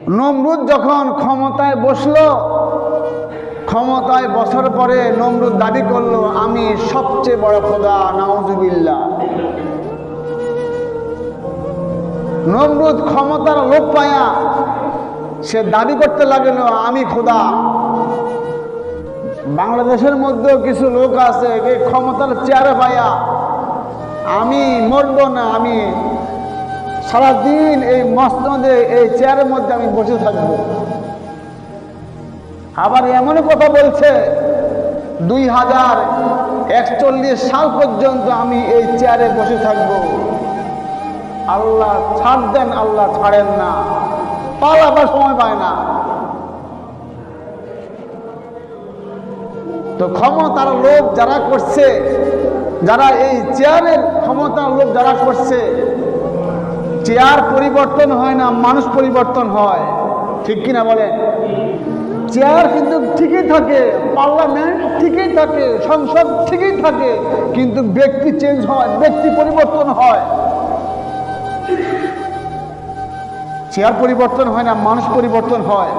নমরুদ যখন ক্ষমতায় বসলো, ক্ষমতায় বসার পরে নমরুদ দাবি করলো আমি সবচেয়ে বড় খোদা, নাউজুবিল্লাহ। নমরুদ ক্ষমতার লোভ পায়া সে দাবি করতে লাগলো আমি খোদা। বাংলাদেশের মধ্যেও কিছু লোক আছে এই ক্ষমতার চেয়ারে পায়া আমি মরব না, আমি সারাদিন এই মসনদে এই চেয়ারের মধ্যে আমি বসে থাকব। আবার এমন কথা বলছে 2041 সাল পর্যন্ত আমি এই চেয়ারে বসে থাকব। আল্লাহ ছাড় দেন, আল্লাহ ছাড়েন না, পালাবার সময় পায় না। তো ক্ষমতার লোভ যারা করছে, যারা এই চেয়ারের ক্ষমতার লোভ যারা করছে, চেয়ার পরিবর্তন হয় না, মানুষ পরিবর্তন হয়, ঠিক কিনা বলেন? চেয়ার কিন্তু ঠিকই থাকে, পার্লামেন্ট ঠিকই থাকে, সংসদ ঠিকই থাকে, কিন্তু ব্যক্তি চেঞ্জ হয়, ব্যক্তি পরিবর্তন হয়। চেয়ার পরিবর্তন হয় না, মানুষ পরিবর্তন হয়।